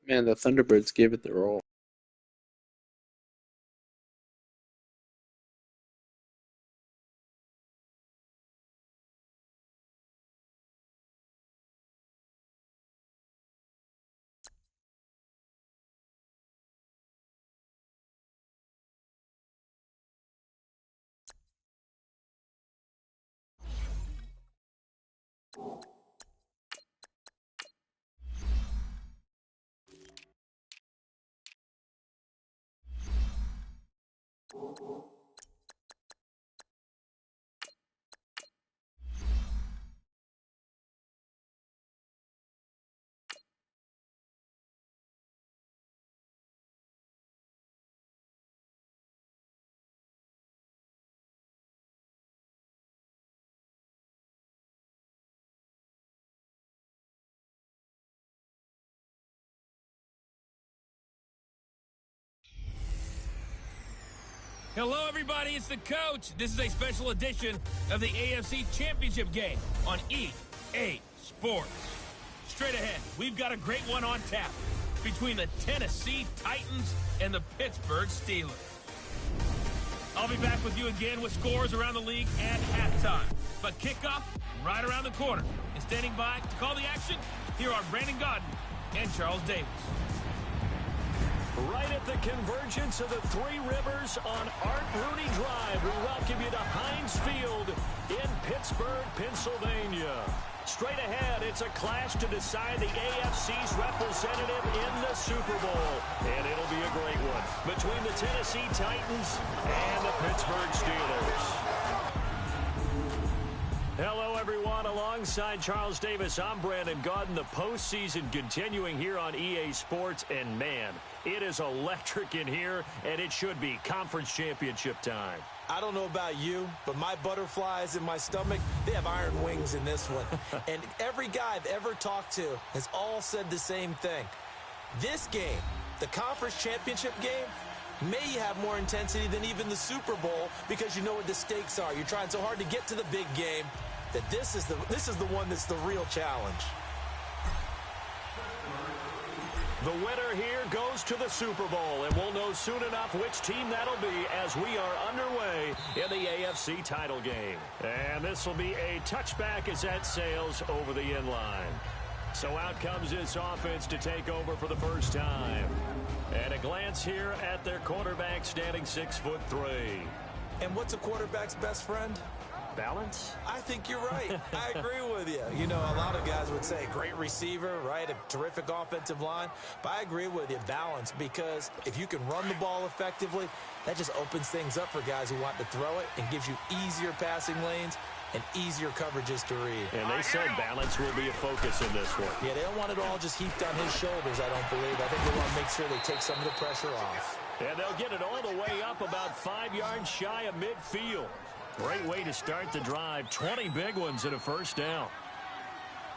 Man, the Thunderbirds gave it their all. Hello, everybody. It's the coach. This is a special edition of the AFC Championship game on EA Sports. Straight ahead, we've got a great one on tap between the Tennessee Titans and the Pittsburgh Steelers. I'll be back with you again with scores around the league at halftime. But kickoff right around the corner. And standing by to call the action, here are Brandon Godden and Charles Davis. Right at the convergence of the Three Rivers on Art Rooney Drive, we welcome you to Heinz Field in Pittsburgh, Pennsylvania. Straight ahead, it's a clash to decide the AFC's representative in the Super Bowl. And it'll be a great one between the Tennessee Titans and the Pittsburgh Steelers. Hello, everyone. Alongside Charles Davis, I'm Brandon Godden. The postseason continuing here on EA Sports. And, man, it is electric in here, and it should be conference championship time. I don't know about you, but my butterflies in my stomach, they have iron wings in this one. And every guy I've ever talked to has all said the same thing. This game, the conference championship game, may have more intensity than even the Super Bowl because you know what the stakes are. You're trying so hard to get to the big game that this is the one that's the real challenge. The winner here goes to the Super Bowl, and we'll know soon enough which team that'll be as we are underway in the AFC title game. And this will be a touchback as that sails over the inline. So out comes this offense to take over for the first time. And a glance here at their quarterback standing 6'3". And what's a quarterback's best friend? Balance? I think you're right. I agree with you. You know, a lot of guys would say great receiver, right? A terrific offensive line. But I agree with you, balance, because if you can run the ball effectively, that just opens things up for guys who want to throw it and gives you easier passing lanes and easier coverages to read. And they said balance will be a focus in this one. Yeah, they don't want it all just heaped on his shoulders, I don't believe. I think they want to make sure they take some of the pressure off. And they'll get it all the way up about 5 yards shy of midfield. Great way to start the drive. 20 big ones and a first down.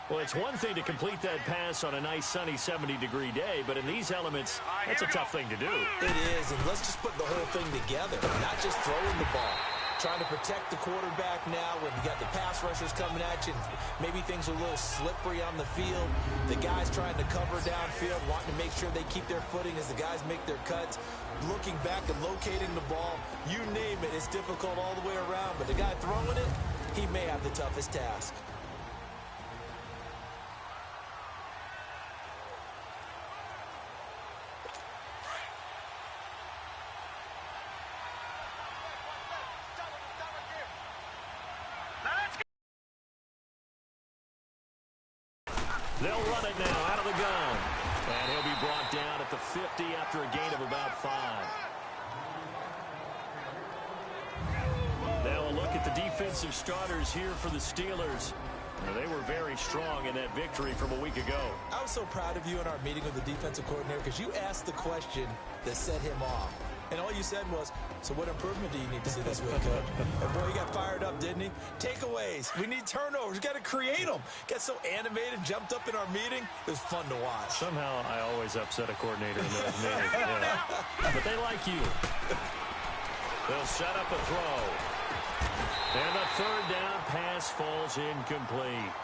Well, it's one thing to complete that pass on a nice sunny 70-degree day, but in these elements, that's a tough thing to do. It is, and let's just put the whole thing together, not just throwing the ball. Trying to protect the quarterback now when you got the pass rushers coming at you. And maybe things are a little slippery on the field. The guys trying to cover downfield, wanting to make sure they keep their footing as the guys make their cuts. Looking back and locating the ball, you name it, it's difficult all the way around. But the guy throwing it, he may have the toughest task. They'll run it now out of the gun. And he'll be brought down at the 50 after a gain of about 5. Now a look at the defensive starters here for the Steelers. They were very strong in that victory from a week ago. I was so proud of you in our meeting with the defensive coordinator because you asked the question that set him off. And all you said was, so what improvement do you need to see this week, Coach? And boy, he got fired up, didn't he? Takeaways. We need turnovers. We got to create them. Got so animated, jumped up in our meeting. It was fun to watch. Somehow I always upset a coordinator in those meetings. Yeah. But they like you. They'll set up a throw. And the third down pass falls incomplete.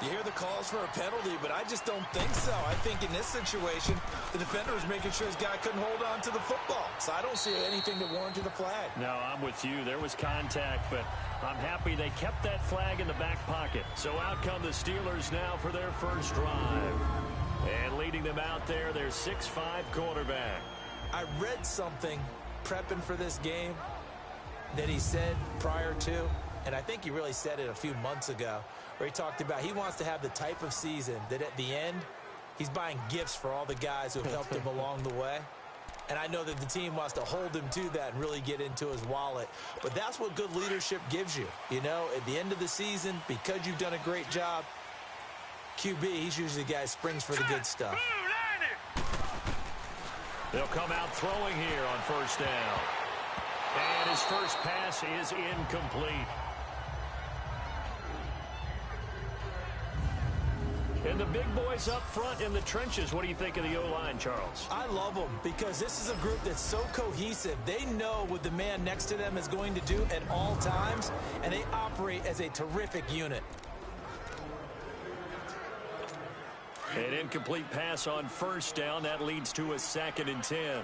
You hear the calls for a penalty, but I just don't think so. I think in this situation, the defender was making sure his guy couldn't hold on to the football. So I don't see anything that warranted a flag. No, I'm with you. There was contact, but I'm happy they kept that flag in the back pocket. So out come the Steelers now for their first drive. And leading them out there, their 6'5" quarterback. I read something prepping for this game that he said prior to, and I think he really said it a few months ago, where he talked about he wants to have the type of season that at the end, he's buying gifts for all the guys who have helped him along the way. And I know that the team wants to hold him to that and really get into his wallet. But that's what good leadership gives you. You know, at the end of the season, because you've done a great job, QB, he's usually the guy who springs for the good stuff. They'll come out throwing here on first down. And his first pass is incomplete. And the big boys up front in the trenches. What do you think of the O-line, Charles? I love them because this is a group that's so cohesive. They know what the man next to them is going to do at all times, and they operate as a terrific unit. An incomplete pass on first down. That leads to a 2nd and 10.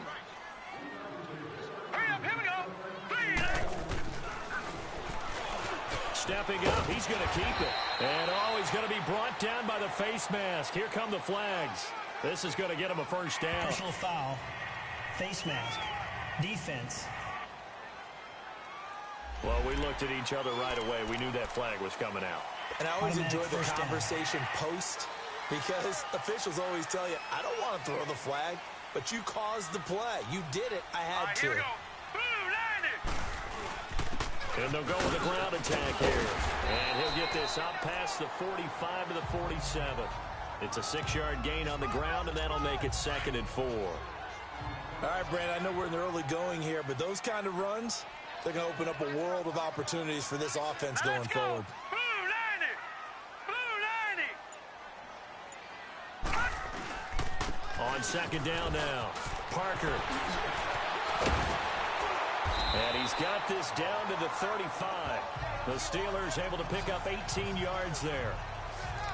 stepping up. He's going to keep it. And, he's going to be brought down by the face mask. Here come the flags. This is going to get him a first down. Personal foul, face mask, defense. Well, we looked at each other right away. We knew that flag was coming out. And I always enjoy the conversation post, because officials always tell you, I don't want to throw the flag, but you caused the play. You did it. I had to. And they'll go with a ground attack here. And he'll get this up past the 45 to the 47. It's a 6-yard gain on the ground, and that'll make it 2nd and 4. All right, Brandon, I know we're in the early going here, but those kind of runs, they're going to open up a world of opportunities for this offense going forward. On 2nd down now, Parker. And he's got this down to the 35. The Steelers able to pick up 18 yards there.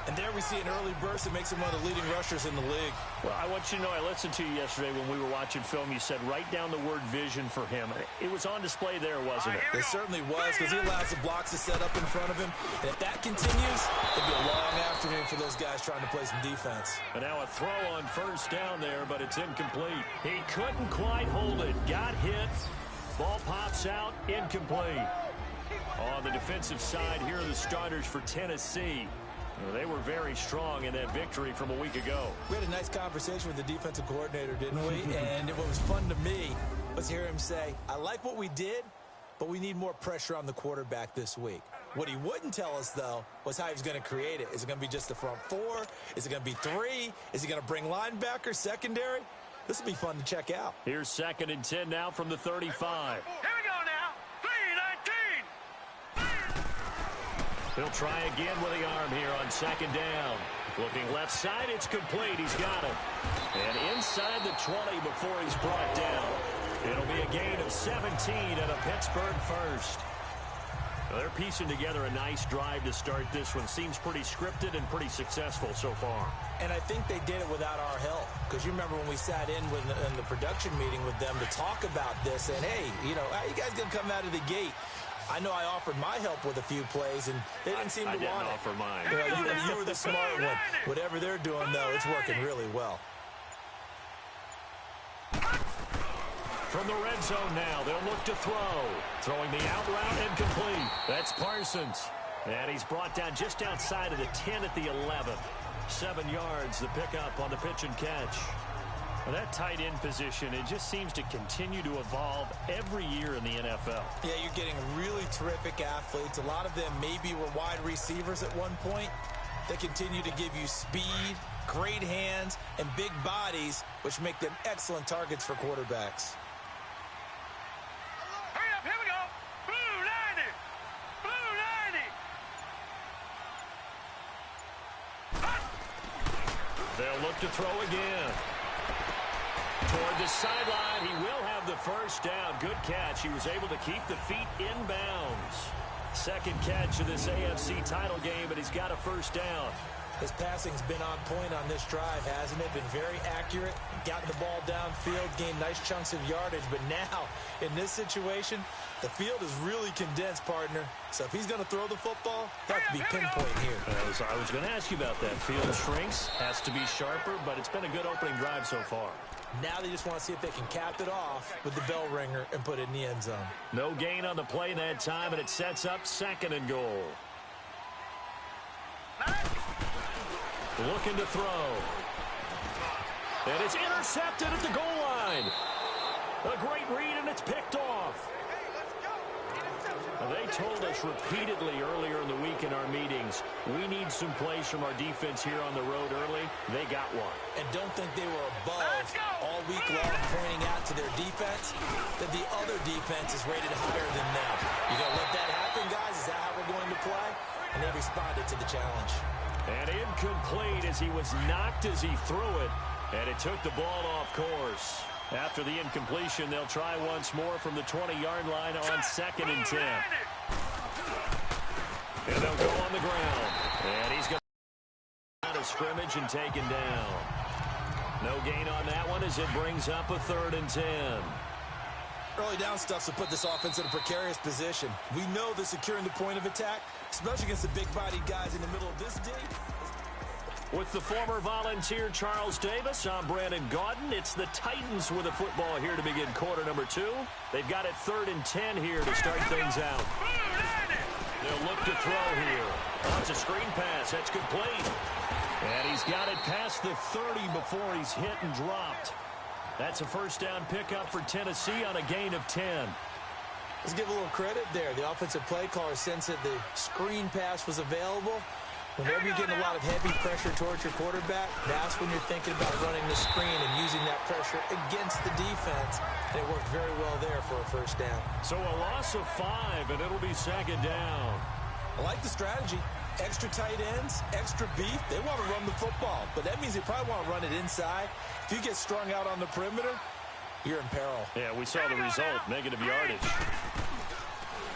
And there we see an early burst that makes him one of the leading rushers in the league. Well, I want you to know, I listened to you yesterday when we were watching film. You said write down the word vision for him. It was on display there, wasn't it? It certainly was, because he allows the blocks to set up in front of him. And if that continues, it'll be a long afternoon for those guys trying to play some defense. And now a throw on 1st down there, but it's incomplete. He couldn't quite hold it. Got hit. Ball pops out. Incomplete. On the defensive side, here are the starters for Tennessee. They were very strong in that victory from a week ago. We had a nice conversation with the defensive coordinator, didn't we? And what was fun to me was hear him say, I like what we did, but we need more pressure on the quarterback this week. What he wouldn't tell us, though, was how he was going to create it. Is it going to be just the front 4? Is it going to be 3? Is he going to bring linebackers, secondary? This will be fun to check out. Here's 2nd and 10 now from the 35. He'll try again with the arm here on 2nd down. Looking left side, it's complete. He's got it. And inside the 20 before he's brought down. It'll be a gain of 17 and a Pittsburgh first. Well, they're piecing together a nice drive to start this one. Seems pretty scripted and pretty successful so far. And I think they did it without our help. Because you remember when we sat in the production meeting with them to talk about this. And, hey, how you guys going to come out of the gate? I know I offered my help with a few plays, and they didn't seem to want it. I didn't offer mine. You were the smart one. Whatever they're doing, though, it's working really well. From the red zone now, they'll look to throw. Throwing the out route incomplete. That's Parsons. And he's brought down just outside of the 10 at the 11. 7 yards, the pickup on the pitch and catch. Well, that tight end position, it just seems to continue to evolve every year in the NFL. Yeah, you're getting really terrific athletes. A lot of them maybe were wide receivers at one point. They continue to give you speed, great hands, and big bodies, which make them excellent targets for quarterbacks. Hurry up, here we go. Blue 90. They'll look to throw again. Toward the sideline, he will have the first down. Good catch. He was able to keep the feet inbounds. 2nd catch of this AFC title game, but he's got a first down. His passing's been on point on this drive, hasn't it? Been very accurate, gotten the ball downfield, gained nice chunks of yardage. But now, in this situation, the field is really condensed, partner. So if he's going to throw the football, he'll have to be pinpoint here. I was going to ask you about that. Field shrinks, has to be sharper, but it's been a good opening drive so far. Now they just want to see if they can cap it off with the bell ringer and put it in the end zone. No gain on the play that time, and it sets up 2nd and goal. Looking to throw. And it's intercepted at the goal line. A great read, and it's picked off. They told us repeatedly earlier in the week in our meetings, we need some plays from our defense here on the road early. They got one. And don't think they were above all week long pointing out to their defense that the other defense is rated higher than them. You going to let that happen, guys? Is that how we're going to play? And they responded to the challenge. And incomplete as he was knocked as he threw it. And it took the ball off course. After the incompletion, they'll try once more from the 20-yard line on 2nd and 10. And they'll go on the ground. And he's going to out of scrimmage and taken down. No gain on that one as it brings up a 3rd and 10. Early down stuff to put this offense in a precarious position. We know they're securing the point of attack, especially against the big-bodied guys in the middle of this D. With the former Volunteer Charles Davis, I'm Brandon Gaudin. It's the Titans with the football here to begin quarter number 2. They've got it 3rd and 10 here to start things out. They'll look to throw here. Oh, it's a screen pass. That's complete. And he's got it past the 30 before he's hit and dropped. That's a first down pickup for Tennessee on a gain of 10. Let's give a little credit there. The offensive play caller sensed that the screen pass was available. Whenever you're getting a lot of heavy pressure towards your quarterback, that's when you're thinking about running the screen and using that pressure against the defense. And it worked very well there for a first down. So a loss of 5, and it'll be 2nd down. I like the strategy. Extra tight ends, extra beef. They want to run the football, but that means they probably want to run it inside. If you get strung out on the perimeter, you're in peril. Yeah, we saw the result, negative yardage.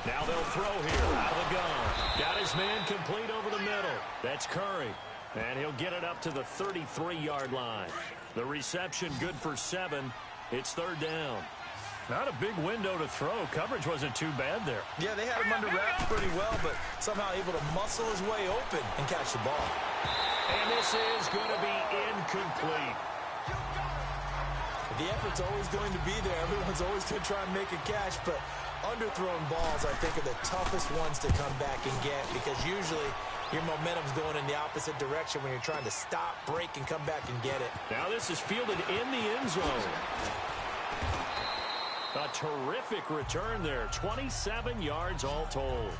Now they'll throw here out of the gun. Got his man complete over the middle. That's Curry. And he'll get it up to the 33-yard line. The reception good for 7. It's 3rd down. Not a big window to throw. Coverage wasn't too bad there. Yeah, they had him under wraps pretty well, but somehow able to muscle his way open and catch the ball. And this is going to be incomplete. The effort's always going to be there. Everyone's always going to try and make a catch, but underthrown balls, I think, are the toughest ones to come back and get because usually your momentum's going in the opposite direction when you're trying to stop, break, and come back and get it. Now this is fielded in the end zone. A terrific return there. 27 yards all told.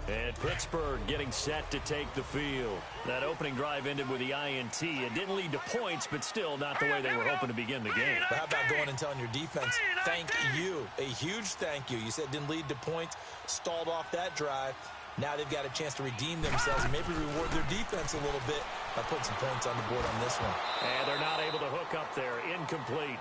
And Pittsburgh getting set to take the field. That opening drive ended with the INT. It didn't lead to points, but still not the way they were hoping to begin the game. But how about going and telling your defense, thank you. A huge thank you. You said it didn't lead to points, stalled off that drive. Now they've got a chance to redeem themselves and maybe reward their defense a little bit by putting some points on the board on this one. And they're not able to hook up there. Incomplete.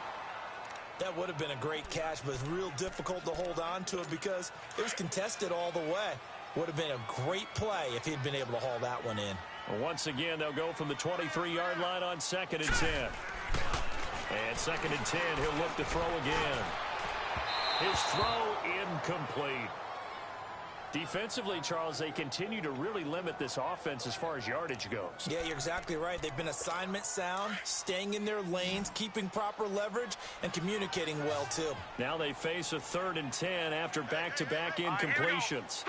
That would have been a great catch, but it's real difficult to hold on to it because it was contested all the way. Would have been a great play if he'd been able to haul that one in. Well, once again, they'll go from the 23-yard line on 2nd and 10. And 2nd and 10, he'll look to throw again. His throw incomplete. Defensively, Charles, they continue to really limit this offense as far as yardage goes. Yeah, you're exactly right. They've been assignment sound, staying in their lanes, keeping proper leverage, and communicating well, too. Now they face a 3rd and 10 after back-to-back incompletions. 3-19.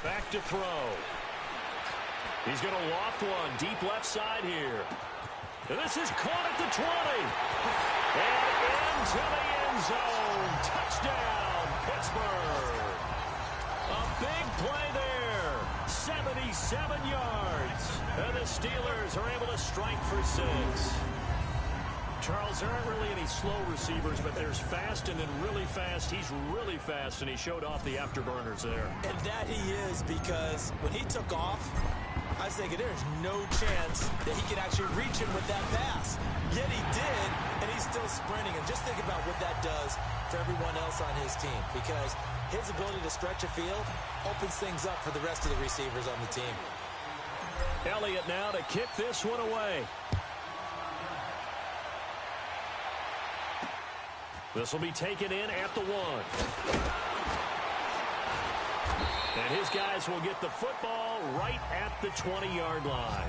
Back to throw. He's going to loft one deep left side here. And this is caught at the 20. And into the end zone. Touchdown, Pittsburgh. A big play there. 77 yards. And the Steelers are able to strike for 6. Charles, there aren't really any slow receivers, but there's fast and then really fast. He's really fast, and he showed off the afterburners there. And that he is, because when he took off, I was thinking there's no chance that he can actually reach him with that pass. Yet he did, and he's still sprinting. And just think about what that does for everyone else on his team, because his ability to stretch a field opens things up for the rest of the receivers on the team. Elliott now to kick this one away. This will be taken in at the 1. And his guys will get the football right at the 20-yard line.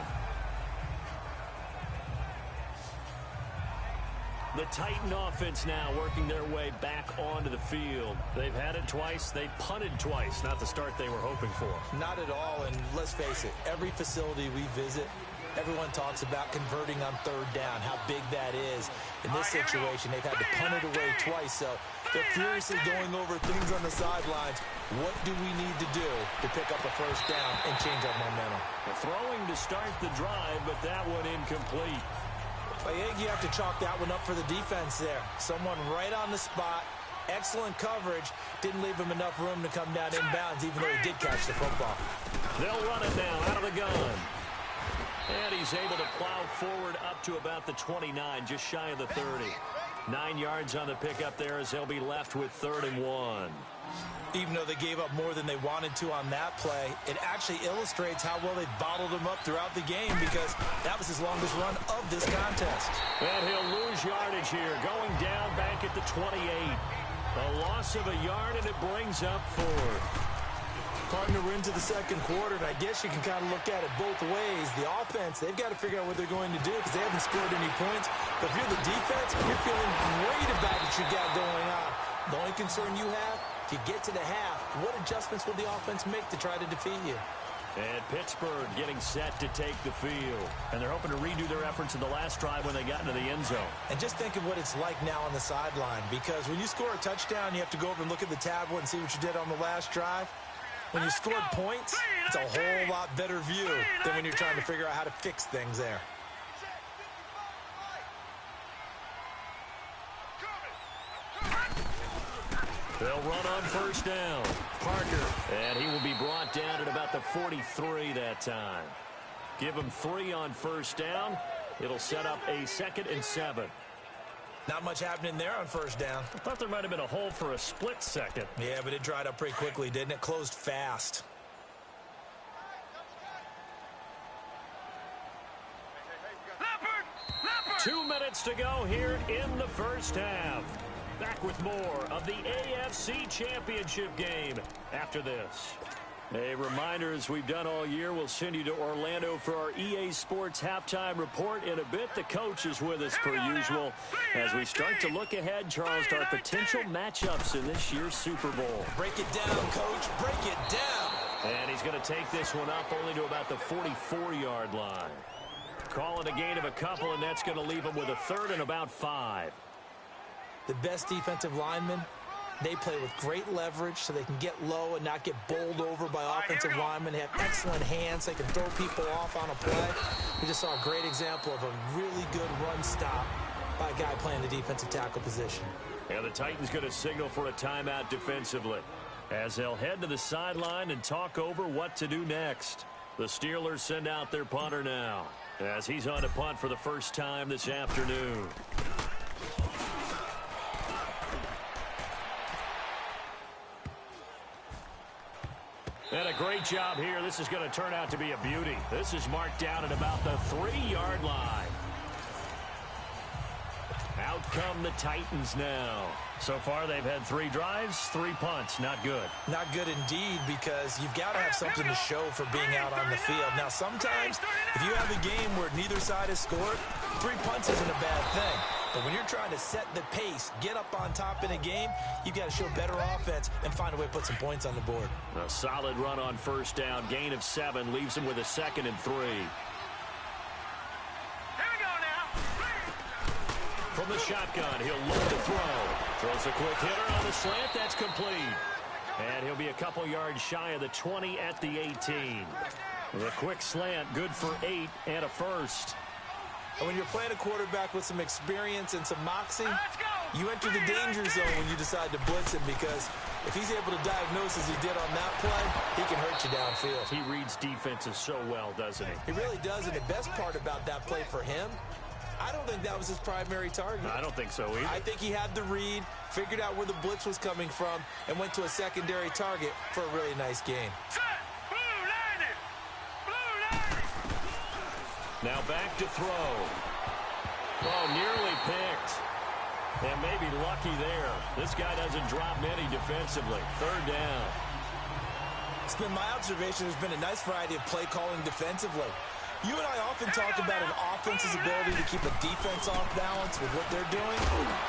The Titan offense now working their way back onto the field. They've had it twice. They've punted twice. Not the start they were hoping for. Not at all, and let's face it, every facility we visit, everyone talks about converting on 3rd down, how big that is. In this situation, they've had to punt it away twice, so they're furiously going over things on the sidelines. What do we need to do to pick up a first down and change our momentum? Throwing to start the drive, but that one incomplete. I think you have to chalk that one up for the defense there. Someone right on the spot. Excellent coverage. Didn't leave him enough room to come down inbounds, even though he did catch the football. They'll run it now out of the gun. And he's able to plow forward up to about the 29, just shy of the 30. 9 yards on the pickup there as they'll be left with 3rd and 1. Even though they gave up more than they wanted to on that play, it actually illustrates how well they bottled him up throughout the game because that was his longest run of this contest. And he'll lose yardage here, going down back at the 28. A loss of a yard, and it brings up 4th. Partner, we're into the second quarter, and I guess you can kind of look at it both ways. The offense, they've got to figure out what they're going to do because they haven't scored any points. But if you're the defense, you're feeling great about what you got going on. The only concern you have, if you get to the half, what adjustments will the offense make to try to defeat you? And Pittsburgh getting set to take the field. And they're hoping to redo their efforts in the last drive when they got into the end zone. And just think of what it's like now on the sideline, because when you score a touchdown, you have to go over and look at the tablet and see what you did on the last drive. When you scored points, it's a whole lot better view than when you're trying to figure out how to fix things there. They'll run on 1st down. Parker, and he will be brought down at about the 43 that time. Give him 3 on 1st down. It'll set up a 2nd and 7. Not much happening there on 1st down. I thought there might have been a hole for a split second. Yeah, but it dried up pretty quickly, didn't it? Closed fast. Leopard! 2 minutes to go here in the first half. Back with more of the AFC Championship game after this. A reminder, as we've done all year, we'll send you to Orlando for our EA Sports halftime report in a bit. The coach is with us per usual as we start to look ahead, Charles, to our potential matchups in this year's Super Bowl. Break it down, Coach. Break it down. And he's going to take this one up only to about the 44-yard line. Call it a gain of a couple, and that's going to leave him with a 3rd and about 5. The best defensive linemen, they play with great leverage so they can get low and not get bowled over by offensive linemen. They have excellent hands. They can throw people off on a play. We just saw a great example of a really good run stop by a guy playing the defensive tackle position. And the Titans going to signal for a timeout defensively as they'll head to the sideline and talk over what to do next. The Steelers send out their punter now as he's on to punt for the first time this afternoon. And a great job here. This is going to turn out to be a beauty. This is marked down at about the 3-yard line. Out come the Titans now. So far, they've had 3 drives, 3 punts. Not good. Not good indeed, because you've got to have something to show for being out on the field. Now, sometimes, if you have a game where neither side has scored, 3 punts isn't a bad thing. But when you're trying to set the pace, get up on top in a game, you've got to show better offense and find a way to put some points on the board. A solid run on 1st down. Gain of 7 leaves him with a 2nd and 3. From the shotgun, he'll look to throw. Throws a quick hitter on the slant. That's complete. And he'll be a couple yards shy of the 20 at the 18. The quick slant, good for 8 and a 1st. And when you're playing a quarterback with some experience and some moxie, you enter the danger zone when you decide to blitz him, because if he's able to diagnose as he did on that play, he can hurt you downfield. He reads defenses so well, doesn't he? He really does, and the best part about that play for him, I don't think that was his primary target. I don't think so either. I think he had the read, figured out where the blitz was coming from, and went to a secondary target for a really nice game. Now back to throw. Oh, nearly picked. And maybe lucky there. This guy doesn't drop many defensively. 3rd down. It's been my observation. There's been a nice variety of play calling defensively. You and I often talk about an offense's ability to keep a defense off balance with what they're doing.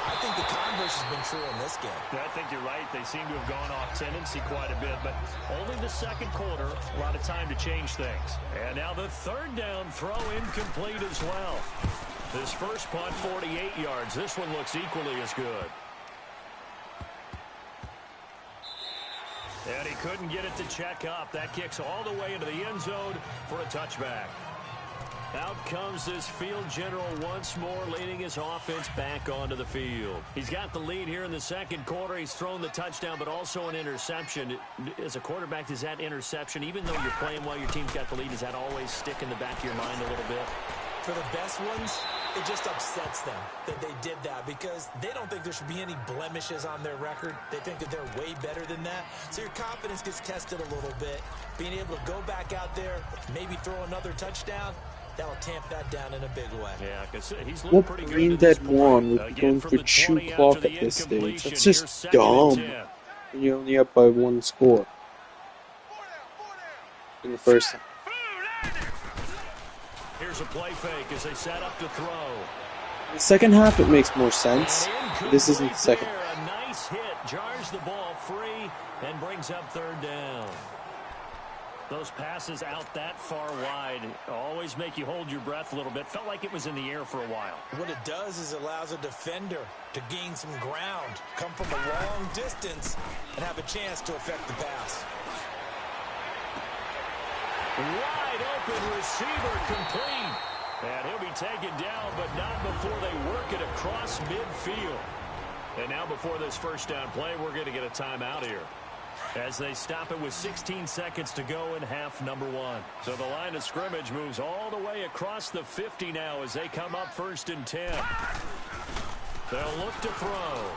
I think the converse has been true in this game. I think you're right. They seem to have gone off tendency quite a bit, but only the second quarter, a lot of time to change things. And now the 3rd down throw incomplete as well. This first punt, 48 yards. This one looks equally as good. And he couldn't get it to check up. That kicks all the way into the end zone for a touchback. Out comes this field general once more, leading his offense back onto the field. He's got the lead here in the second quarter. He's thrown the touchdown, but also an interception. As a quarterback, does that interception, even though you're playing while your team's got the lead, does that always stick in the back of your mind a little bit? For the best ones, It just upsets them that they did that because they don't think there should be any blemishes on their record. They think that they're way better than that. So your confidence gets tested a little bit. Being able to go back out there, maybe throw another touchdown, that'll tamp that down in a big way. Yeah, because he's looking What pretty good Green to this Dead point. 1 would be Again, going from for the chew 20 clock after at the this stage? incompletion. That's Here's just 2nd and dumb. 10. And you're only up by 1 score in the first half. Here's a play fake as they set up to throw. In the second half, it makes more sense. And This isn't the incomplete second. there. A nice hit, jars the ball free, and brings up 3rd down. Those passes out that far wide always make you hold your breath a little bit. Felt like it was in the air for a while. What it does is allows a defender to gain some ground, come from a long distance, and have a chance to affect the pass. Wide open receiver complete. And he'll be taken down, but not before they work it across midfield. And now before this first down play, we're going to get a timeout here, as they stop it with 16 seconds to go in half number 1. So the line of scrimmage moves all the way across the 50 now as they come up 1st and 10. They'll look to throw.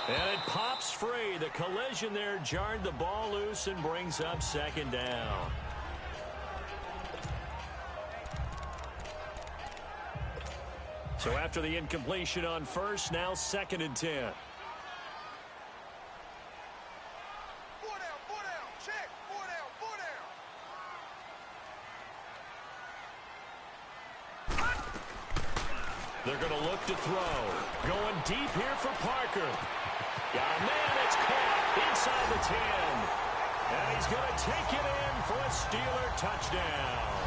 And it pops free. The collision there jarred the ball loose and brings up 2nd down. So after the incompletion on first, now 2nd and 10. They're going to look to throw. Going deep here for Parker. Yeah, man, it's caught inside the 10. And he's going to take it in for a Steeler touchdown.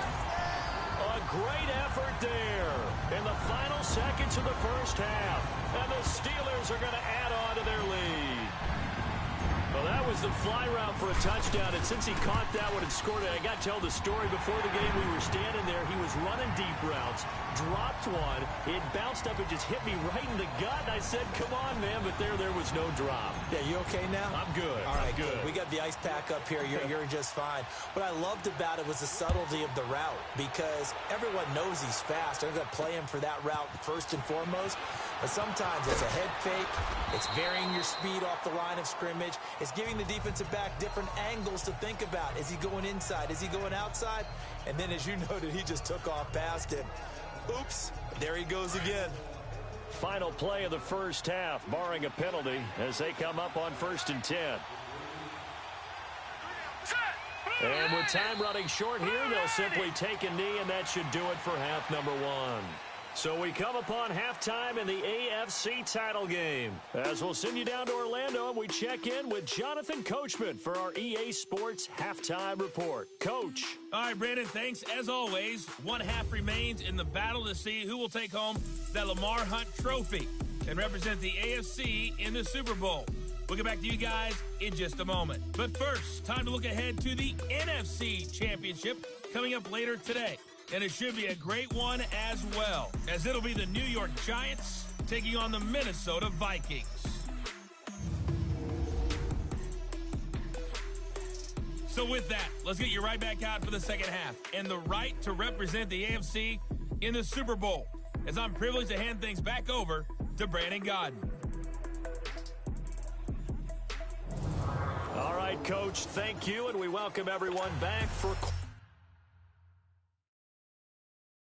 A great effort there in the final seconds of the first half. And the Steelers are going to add on to their lead. Well, that was the fly route for a touchdown, and since he caught that one and scored it, I got to tell the story. Before the game, we were standing there. He was running deep routes, dropped one. It bounced up and just hit me right in the gut, and I said, come on, man, but there was no drop. Yeah, you okay now? I'm good. All right, I'm good. We got the ice pack up here. You're just fine. What I loved about it was the subtlety of the route, because everyone knows he's fast. They're going to play him for that route first and foremost. But sometimes it's a head fake. It's varying your speed off the line of scrimmage. It's giving the defensive back different angles to think about. Is he going inside? Is he going outside? And then, as you noted, he just took off past him. Oops, there he goes again. Final play of the first half, barring a penalty, as they come up on 1st and 10. And with time running short here, they'll simply take a knee, and that should do it for half number 1. So we come upon halftime in the AFC title game, as we'll send you down to Orlando and we check in with Jonathan Coachman for our EA Sports Halftime Report. Coach. All right, Brandon, thanks. As always, 1 half remains in the battle to see who will take home that Lamar Hunt trophy and represent the AFC in the Super Bowl. We'll get back to you guys in just a moment. But first, time to look ahead to the NFC Championship coming up later today. And it should be a great one as well, as it'll be the New York Giants taking on the Minnesota Vikings. So with that, let's get you right back out for the second half and the right to represent the AFC in the Super Bowl, as I'm privileged to hand things back over to Brandon Godden. All right, Coach, thank you, and we welcome everyone back for